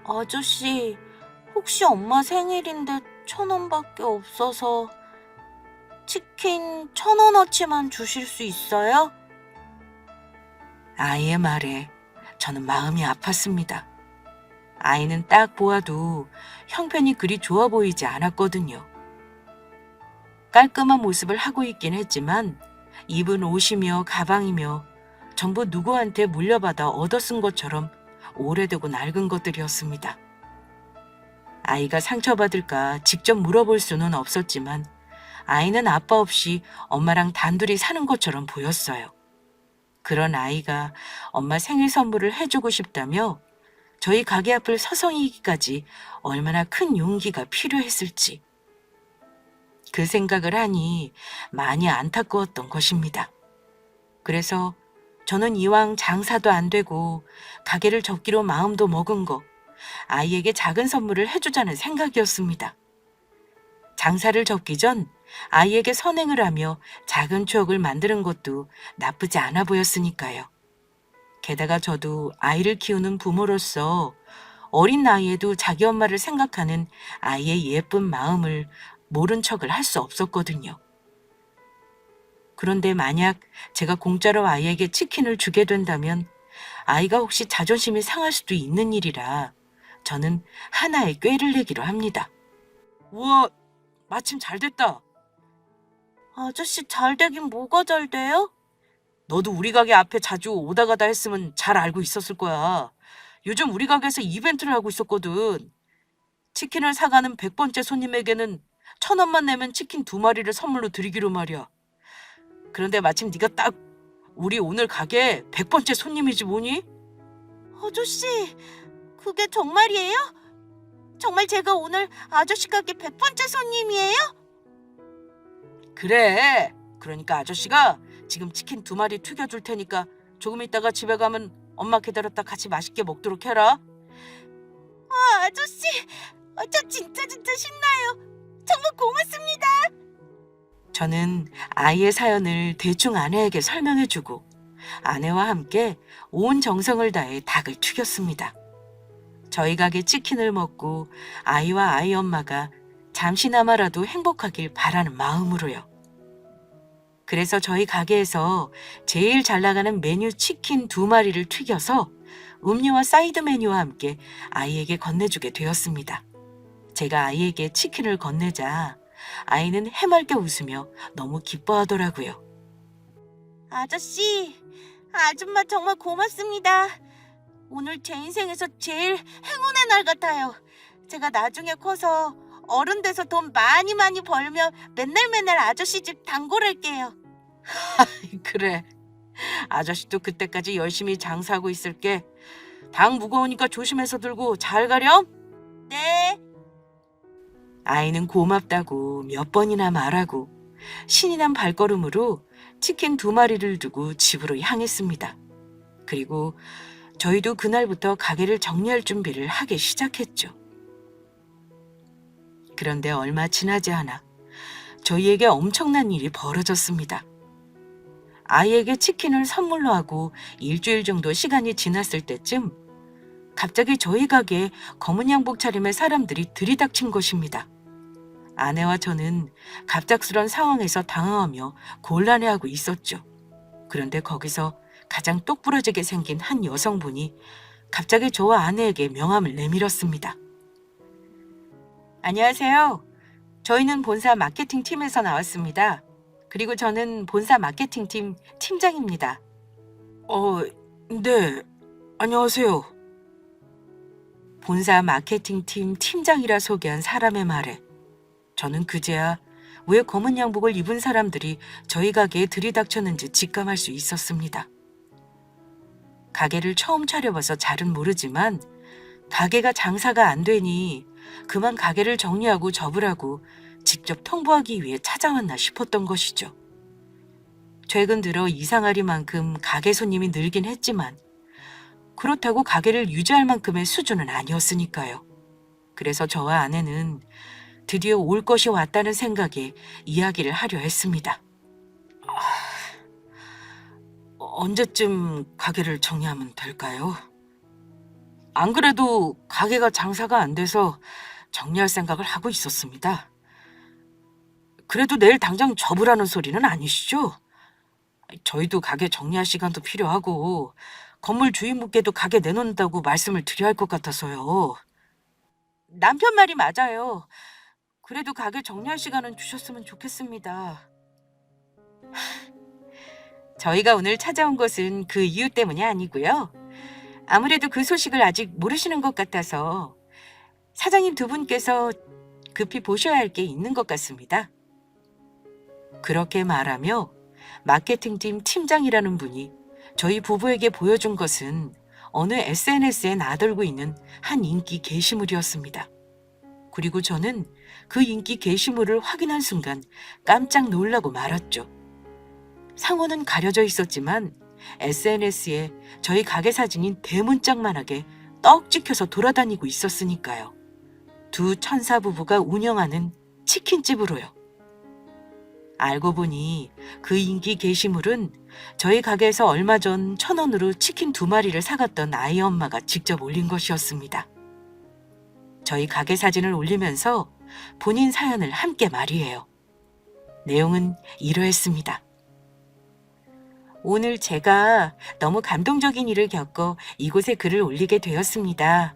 Speaker 1: 아저씨, 혹시 엄마 생일인데 1,000원밖에 없어서 치킨 1,000원어치만 주실 수 있어요? 아이의 말에 저는 마음이 아팠습니다. 아이는 딱 보아도 형편이 그리 좋아 보이지 않았거든요. 깔끔한 모습을 하고 있긴 했지만 입은 옷이며 가방이며 전부 누구한테 물려받아 얻어 쓴 것처럼 오래되고 낡은 것들이었습니다. 아이가 상처받을까 직접 물어볼 수는 없었지만 아이는 아빠 없이 엄마랑 단둘이 사는 것처럼 보였어요. 그런 아이가 엄마 생일 선물을 해주고 싶다며 저희 가게 앞을 서성이기까지 얼마나 큰 용기가 필요했을지 그 생각을 하니 많이 안타까웠던 것입니다. 그래서 저는 이왕 장사도 안 되고 가게를 접기로 마음도 먹은 거 아이에게 작은 선물을 해주자는 생각이었습니다. 장사를 접기 전 아이에게 선행을 하며 작은 추억을 만드는 것도 나쁘지 않아 보였으니까요. 게다가 저도 아이를 키우는 부모로서 어린 나이에도 자기 엄마를 생각하는 아이의 예쁜 마음을 모른 척을 할 수 없었거든요. 그런데 만약 제가 공짜로 아이에게 치킨을 주게 된다면 아이가 혹시 자존심이 상할 수도 있는 일이라 저는 하나의 꾀를 내기로 합니다. 우와, 마침 잘 됐다. 아저씨 잘 되긴 뭐가 잘 돼요? 너도 우리 가게 앞에 자주 오다 가다 했으면 잘 알고 있었을 거야. 요즘 우리 가게에서 이벤트를 하고 있었거든. 치킨을 사가는 100번째 손님에게는 1,000원만 내면 치킨 2마리를 선물로 드리기로 말이야. 그런데 마침 네가 딱 우리 오늘 가게 100번째 손님이지 뭐니? 아저씨, 그게 정말이에요? 정말 제가 오늘 아저씨 가게 100번째 손님이에요? 그래. 그러니까 아저씨가 지금 치킨 2마리 튀겨줄 테니까 조금 있다가 집에 가면 엄마 기다렸다 같이 맛있게 먹도록 해라. 아저씨, 저 진짜 신나요. 정말 고맙습니다. 저는 아이의 사연을 대충 아내에게 설명해주고 아내와 함께 온 정성을 다해 닭을 튀겼습니다. 저희 가게 치킨을 먹고 아이와 아이 엄마가 잠시나마라도 행복하길 바라는 마음으로요. 그래서 저희 가게에서 제일 잘 나가는 메뉴 치킨 2마리를 튀겨서 음료와 사이드 메뉴와 함께 아이에게 건네주게 되었습니다. 제가 아이에게 치킨을 건네자 아이는 해맑게 웃으며 너무 기뻐하더라고요. 아저씨, 아줌마 정말 고맙습니다. 오늘 제 인생에서 제일 행운의 날 같아요. 제가 나중에 커서 어른 돼서 돈 많이 벌면 맨날 아저씨 집 단골할게요. 그래. 아저씨도 그때까지 열심히 장사하고 있을게. 당 무거우니까 조심해서 들고 잘 가렴. 네. 아이는 고맙다고 몇 번이나 말하고 신이 난 발걸음으로 치킨 2마리를 두고 집으로 향했습니다. 그리고 저희도 그날부터 가게를 정리할 준비를 하기 시작했죠. 그런데 얼마 지나지 않아 저희에게 엄청난 일이 벌어졌습니다. 아이에게 치킨을 선물로 하고 일주일 정도 시간이 지났을 때쯤 갑자기 저희 가게에 검은 양복 차림의 사람들이 들이닥친 것입니다. 아내와 저는 갑작스런 상황에서 당황하며 곤란해하고 있었죠. 그런데 거기서 가장 똑부러지게 생긴 한 여성분이 갑자기 저와 아내에게 명함을 내밀었습니다. 안녕하세요. 저희는 본사 마케팅 팀에서 나왔습니다. 그리고 저는 본사 마케팅 팀 팀장입니다. 네. 안녕하세요. 본사 마케팅 팀 팀장이라 소개한 사람의 말에 저는 그제야 왜 검은 양복을 입은 사람들이 저희 가게에 들이닥쳤는지 직감할 수 있었습니다. 가게를 처음 차려봐서 잘은 모르지만 가게가 장사가 안 되니 그만 가게를 정리하고 접으라고 직접 통보하기 위해 찾아왔나 싶었던 것이죠. 최근 들어 이상하리만큼 가게 손님이 늘긴 했지만 그렇다고 가게를 유지할 만큼의 수준은 아니었으니까요. 그래서 저와 아내는 드디어 올 것이 왔다는 생각에 이야기를 하려 했습니다. 언제쯤 가게를 정리하면 될까요? 안 그래도 가게가 장사가 안 돼서 정리할 생각을 하고 있었습니다. 그래도 내일 당장 접으라는 소리는 아니시죠? 저희도 가게 정리할 시간도 필요하고 건물 주인분께도 가게 내놓는다고 말씀을 드려야 할 것 같아서요. 남편 말이 맞아요. 그래도 가게 정리할 시간은 주셨으면 좋겠습니다. 저희가 오늘 찾아온 것은 그 이유 때문이 아니고요. 아무래도 그 소식을 아직 모르시는 것 같아서 사장님 두 분께서 급히 보셔야 할 게 있는 것 같습니다. 그렇게 말하며 마케팅팀 팀장이라는 분이 저희 부부에게 보여준 것은 어느 SNS에 나돌고 있는 한 인기 게시물이었습니다. 그리고 저는 그 인기 게시물을 확인한 순간 깜짝 놀라고 말았죠. 상호는 가려져 있었지만 SNS에 저희 가게 사진이 대문짝만하게 떡 찍혀서 돌아다니고 있었으니까요. 두 천사 부부가 운영하는 치킨집으로요. 알고 보니 그 인기 게시물은 저희 가게에서 얼마 전 1,000원으로 치킨 2마리를 사갔던 아이 엄마가 직접 올린 것이었습니다. 저희 가게 사진을 올리면서 본인 사연을 함께 말이에요. 내용은 이러했습니다. 오늘 제가 너무 감동적인 일을 겪어 이곳에 글을 올리게 되었습니다.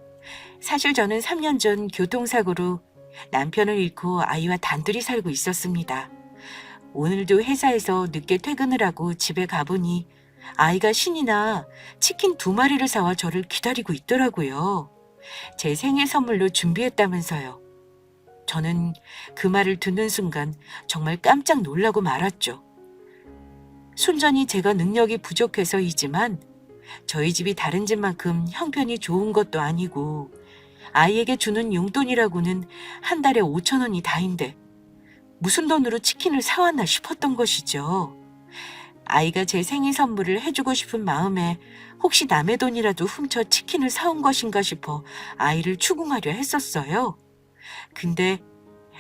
Speaker 1: 사실 저는 3년 전 교통사고로 남편을 잃고 아이와 단둘이 살고 있었습니다. 오늘도 회사에서 늦게 퇴근을 하고 집에 가보니 아이가 신이 나 치킨 2마리를 사와 저를 기다리고 있더라고요. 제 생일 선물로 준비했다면서요. 저는 그 말을 듣는 순간 정말 깜짝 놀라고 말았죠. 순전히 제가 능력이 부족해서이지만 저희 집이 다른 집만큼 형편이 좋은 것도 아니고 아이에게 주는 용돈이라고는 한 달에 5,000원이 다인데 무슨 돈으로 치킨을 사왔나 싶었던 것이죠. 아이가 제 생일 선물을 해주고 싶은 마음에 혹시 남의 돈이라도 훔쳐 치킨을 사온 것인가 싶어 아이를 추궁하려 했었어요. 근데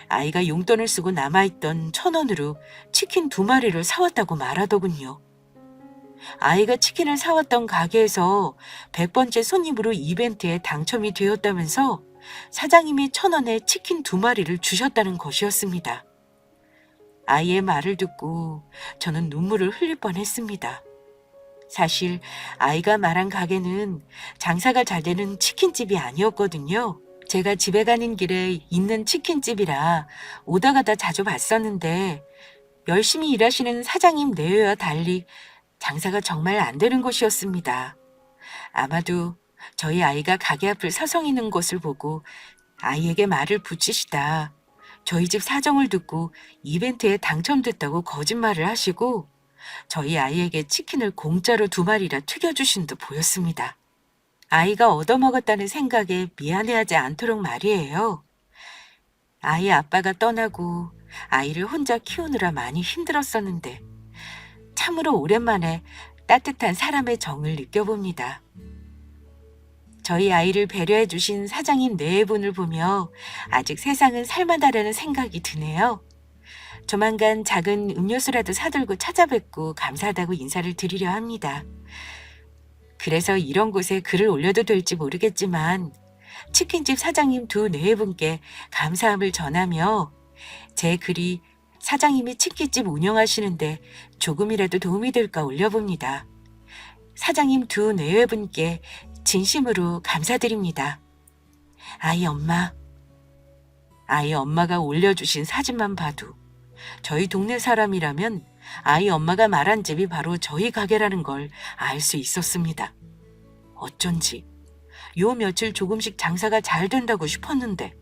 Speaker 1: 아이가 용돈을 쓰고 남아있던 1,000원으로 치킨 2마리를 사왔다고 말하더군요. 아이가 치킨을 사왔던 가게에서 100번째 손님으로 이벤트에 당첨이 되었다면서 사장님이 1,000원에 치킨 2마리를 주셨다는 것이었습니다. 아이의 말을 듣고 저는 눈물을 흘릴 뻔했습니다. 사실 아이가 말한 가게는 장사가 잘 되는 치킨집이 아니었거든요. 제가 집에 가는 길에 있는 치킨집이라 오다 가다 자주 봤었는데 열심히 일하시는 사장님 내외와 달리 장사가 정말 안 되는 곳이었습니다. 아마도 저희 아이가 가게 앞을 서성이는 것을 보고 아이에게 말을 붙이시다 저희 집 사정을 듣고 이벤트에 당첨됐다고 거짓말을 하시고 저희 아이에게 치킨을 공짜로 2마리나 튀겨주신 듯 보였습니다. 아이가 얻어먹었다는 생각에 미안해하지 않도록 말이에요. 아이 아빠가 떠나고 아이를 혼자 키우느라 많이 힘들었었는데 참으로 오랜만에 따뜻한 사람의 정을 느껴봅니다. 저희 아이를 배려해 주신 사장님 네 분을 보며 아직 세상은 살만하다는 생각이 드네요. 조만간 작은 음료수라도 사들고 찾아뵙고 감사하다고 인사를 드리려 합니다. 그래서 이런 곳에 글을 올려도 될지 모르겠지만 치킨집 사장님 두 네 분께 감사함을 전하며 제 글이 사장님이 치킨집 운영하시는데 조금이라도 도움이 될까 올려봅니다. 사장님 두 네 분께 진심으로 감사드립니다. 아이 엄마. 아이 엄마가 올려주신 사진만 봐도 저희 동네 사람이라면 아이 엄마가 말한 집이 바로 저희 가게라는 걸 알 수 있었습니다. 어쩐지 요 며칠 조금씩 장사가 잘 된다고 싶었는데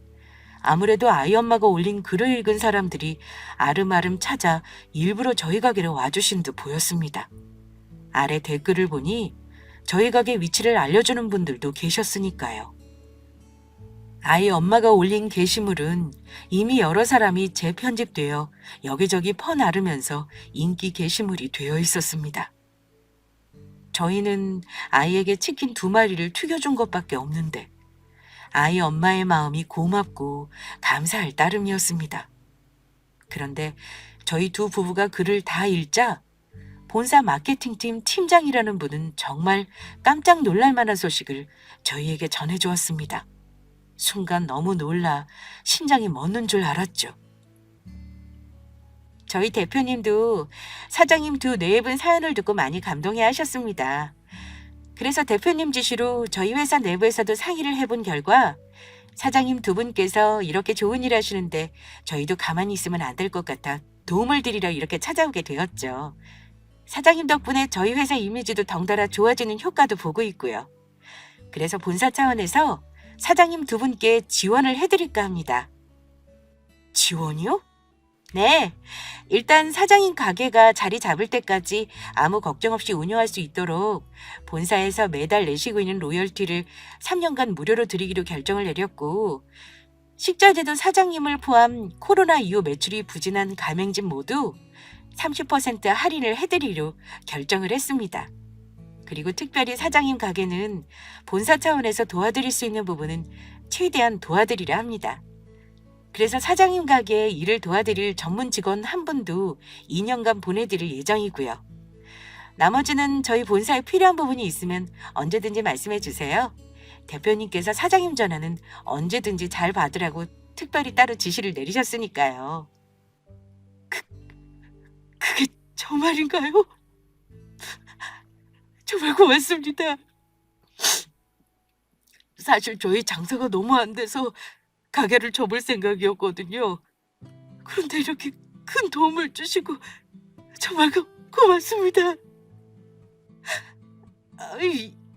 Speaker 1: 아무래도 아이 엄마가 올린 글을 읽은 사람들이 아름아름 찾아 일부러 저희 가게로 와주신 듯 보였습니다. 아래 댓글을 보니 저희 가게 위치를 알려주는 분들도 계셨으니까요. 아이 엄마가 올린 게시물은 이미 여러 사람이 재편집되어 여기저기 퍼나르면서 인기 게시물이 되어 있었습니다. 저희는 아이에게 치킨 2마리를 튀겨준 것밖에 없는데 아이 엄마의 마음이 고맙고 감사할 따름이었습니다. 그런데 저희 두 부부가 글을 다 읽자 본사 마케팅팀 팀장이라는 분은 정말 깜짝 놀랄 만한 소식을 저희에게 전해주었습니다. 순간 너무 놀라 심장이 멎는 줄 알았죠. 저희 대표님도 사장님 두 네 분 사연을 듣고 많이 감동해 하셨습니다. 그래서 대표님 지시로 저희 회사 내부에서도 상의를 해본 결과 사장님 두 분께서 이렇게 좋은 일 하시는데 저희도 가만히 있으면 안 될 것 같아 도움을 드리려 이렇게 찾아오게 되었죠. 사장님 덕분에 저희 회사 이미지도 덩달아 좋아지는 효과도 보고 있고요. 그래서 본사 차원에서 사장님 두 분께 지원을 해드릴까 합니다. 지원이요? 네, 일단 사장님 가게가 자리 잡을 때까지 아무 걱정 없이 운영할 수 있도록 본사에서 매달 내시고 있는 로열티를 3년간 무료로 드리기로 결정을 내렸고 식자재도 사장님을 포함 코로나 이후 매출이 부진한 가맹집 모두 30% 할인을 해드리려 결정을 했습니다. 그리고 특별히 사장님 가게는 본사 차원에서 도와드릴 수 있는 부분은 최대한 도와드리려 합니다. 그래서 사장님 가게에 일을 도와드릴 전문 직원 한 분도 2년간 보내드릴 예정이고요. 나머지는 저희 본사에 필요한 부분이 있으면 언제든지 말씀해 주세요. 대표님께서 사장님 전화는 언제든지 잘 받으라고 특별히 따로 지시를 내리셨으니까요. 그게 저 말인가요? 정말 고맙습니다. 사실 저희 장사가 너무 안 돼서 가게를 접을 생각이었거든요. 그런데 이렇게 큰 도움을 주시고 정말 고맙습니다.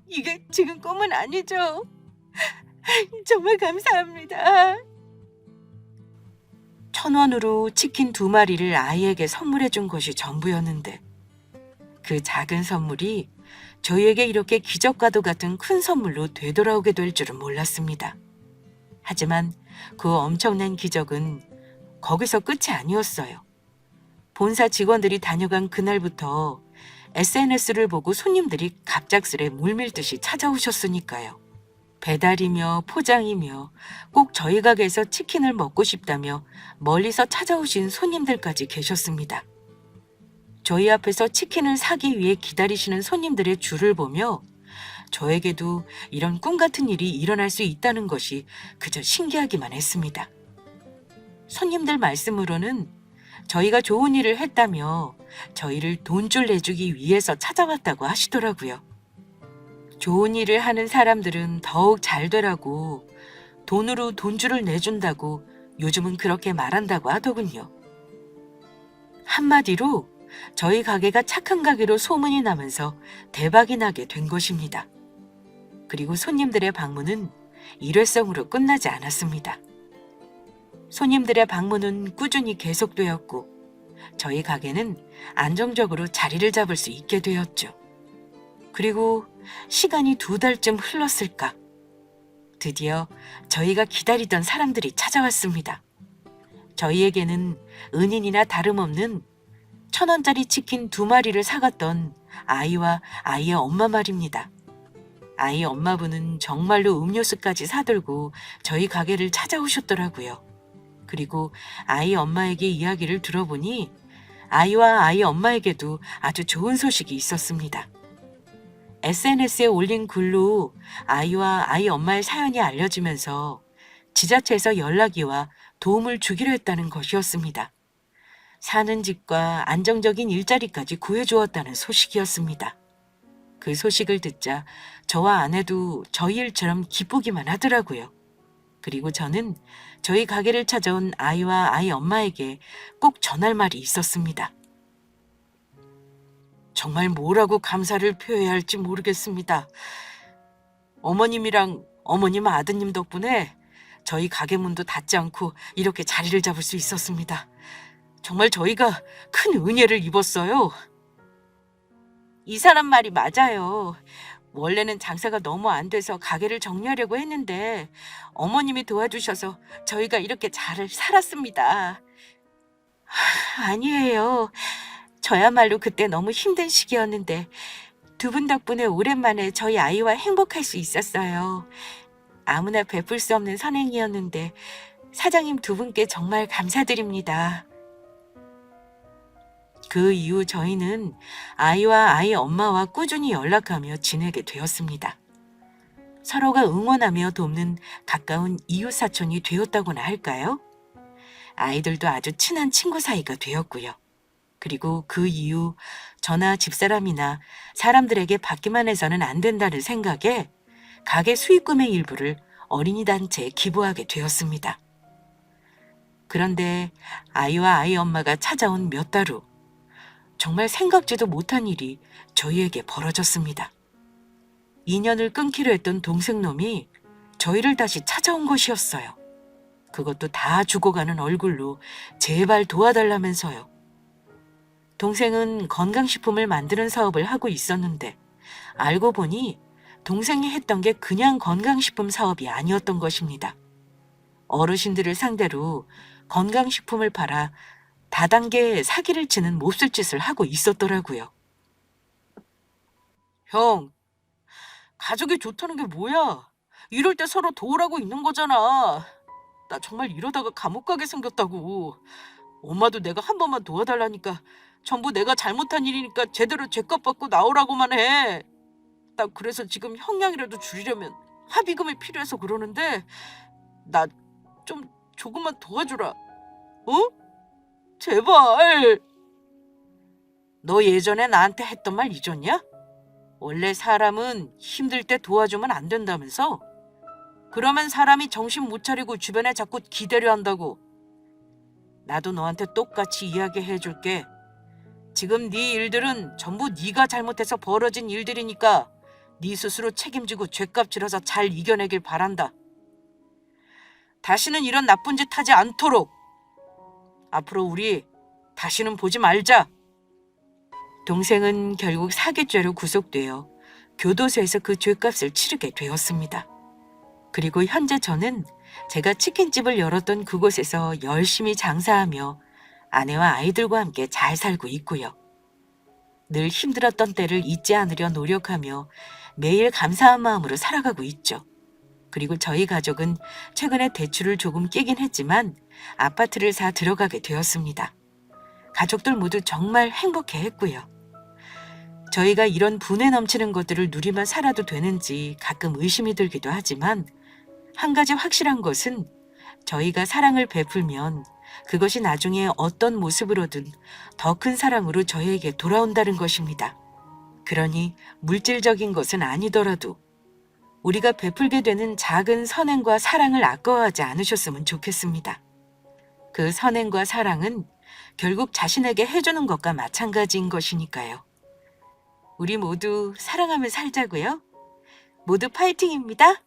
Speaker 1: 이게 지금 꿈은 아니죠? 정말 감사합니다. 1,000원으로 치킨 2마리를 아이에게 선물해 준 것이 전부였는데 그 작은 선물이 저희에게 이렇게 기적과도 같은 큰 선물로 되돌아오게 될 줄은 몰랐습니다. 하지만 그 엄청난 기적은 거기서 끝이 아니었어요. 본사 직원들이 다녀간 그날부터 SNS를 보고 손님들이 갑작스레 물밀듯이 찾아오셨으니까요. 배달이며 포장이며 꼭 저희 가게에서 치킨을 먹고 싶다며 멀리서 찾아오신 손님들까지 계셨습니다. 저희 앞에서 치킨을 사기 위해 기다리시는 손님들의 줄을 보며 저에게도 이런 꿈 같은 일이 일어날 수 있다는 것이 그저 신기하기만 했습니다. 손님들 말씀으로는 저희가 좋은 일을 했다며 저희를 돈줄 내주기 위해서 찾아왔다고 하시더라고요. 좋은 일을 하는 사람들은 더욱 잘 되라고 돈으로 돈줄을 내준다고 요즘은 그렇게 말한다고 하더군요. 한마디로 저희 가게가 착한 가게로 소문이 나면서 대박이 나게 된 것입니다. 그리고 손님들의 방문은 일회성으로 끝나지 않았습니다. 손님들의 방문은 꾸준히 계속되었고 저희 가게는 안정적으로 자리를 잡을 수 있게 되었죠. 그리고 시간이 2달쯤 흘렀을까? 드디어 저희가 기다리던 사람들이 찾아왔습니다. 저희에게는 은인이나 다름없는 1,000원짜리 치킨 2마리를 사갔던 아이와 아이의 엄마 말입니다. 아이 엄마분은 정말로 음료수까지 사들고 저희 가게를 찾아오셨더라고요. 그리고 아이 엄마에게 이야기를 들어보니 아이와 아이 엄마에게도 아주 좋은 소식이 있었습니다. SNS에 올린 글로 아이와 아이 엄마의 사연이 알려지면서 지자체에서 연락이 와 도움을 주기로 했다는 것이었습니다. 사는 집과 안정적인 일자리까지 구해주었다는 소식이었습니다. 그 소식을 듣자 저와 아내도 저희 일처럼 기쁘기만 하더라고요. 그리고 저는 저희 가게를 찾아온 아이와 아이 엄마에게 꼭 전할 말이 있었습니다. 정말 뭐라고 감사를 표해야 할지 모르겠습니다. 어머님이랑 어머님 아드님 덕분에 저희 가게 문도 닫지 않고 이렇게 자리를 잡을 수 있었습니다. 정말 저희가 큰 은혜를 입었어요. 이 사람 말이 맞아요. 원래는 장사가 너무 안 돼서 가게를 정리하려고 했는데 어머님이 도와주셔서 저희가 이렇게 잘 살았습니다. 아니에요. 저야말로 그때 너무 힘든 시기였는데 두 분 덕분에 오랜만에 저희 아이와 행복할 수 있었어요. 아무나 베풀 수 없는 선행이었는데 사장님 두 분께 정말 감사드립니다. 그 이후 저희는 아이와 아이 엄마와 꾸준히 연락하며 지내게 되었습니다. 서로가 응원하며 돕는 가까운 이웃사촌이 되었다고나 할까요? 아이들도 아주 친한 친구 사이가 되었고요. 그리고 그 이후 저나 집사람이나 사람들에게 받기만 해서는 안 된다는 생각에 가게 수익금의 일부를 어린이 단체에 기부하게 되었습니다. 그런데 아이와 아이 엄마가 찾아온 몇 달 후 정말 생각지도 못한 일이 저희에게 벌어졌습니다. 인연을 끊기로 했던 동생놈이 저희를 다시 찾아온 것이었어요. 그것도 다 죽어가는 얼굴로 제발 도와달라면서요. 동생은 건강식품을 만드는 사업을 하고 있었는데 알고 보니 동생이 했던 게 그냥 건강식품 사업이 아니었던 것입니다. 어르신들을 상대로 건강식품을 팔아 다단계 사기를 치는 몹쓸 짓을 하고 있었더라고요. 형, 가족이 좋다는 게 뭐야? 이럴 때 서로 도우라고 있는 거잖아. 나 정말 이러다가 감옥 가게 생겼다고. 엄마도 내가 한 번만 도와달라니까 전부 내가 잘못한 일이니까 제대로 죄값 받고 나오라고만 해. 나 그래서 지금 형량이라도 줄이려면 합의금이 필요해서 그러는데 나 좀 조금만 도와주라. 어? 제발. 너 예전에 나한테 했던 말 잊었냐? 원래 사람은 힘들 때 도와주면 안 된다면서? 그러면 사람이 정신 못 차리고 주변에 자꾸 기대려 한다고. 나도 너한테 똑같이 이야기해 줄게. 지금 네 일들은 전부 네가 잘못해서 벌어진 일들이니까 네 스스로 책임지고 죄값 치러서 잘 이겨내길 바란다. 다시는 이런 나쁜 짓 하지 않도록. 앞으로 우리 다시는 보지 말자. 동생은 결국 사기죄로 구속되어 교도소에서 그 죄값을 치르게 되었습니다. 그리고 현재 저는 제가 치킨집을 열었던 그곳에서 열심히 장사하며 아내와 아이들과 함께 잘 살고 있고요. 늘 힘들었던 때를 잊지 않으려 노력하며 매일 감사한 마음으로 살아가고 있죠. 그리고 저희 가족은 최근에 대출을 조금 깨긴 했지만 아파트를 사 들어가게 되었습니다. 가족들 모두 정말 행복해했고요. 저희가 이런 분에 넘치는 것들을 누리며 살아도 되는지 가끔 의심이 들기도 하지만 한 가지 확실한 것은 저희가 사랑을 베풀면 그것이 나중에 어떤 모습으로든 더 큰 사랑으로 저희에게 돌아온다는 것입니다. 그러니 물질적인 것은 아니더라도 우리가 베풀게 되는 작은 선행과 사랑을 아까워하지 않으셨으면 좋겠습니다. 그 선행과 사랑은 결국 자신에게 해주는 것과 마찬가지인 것이니까요. 우리 모두 사랑하며 살자고요. 모두 파이팅입니다.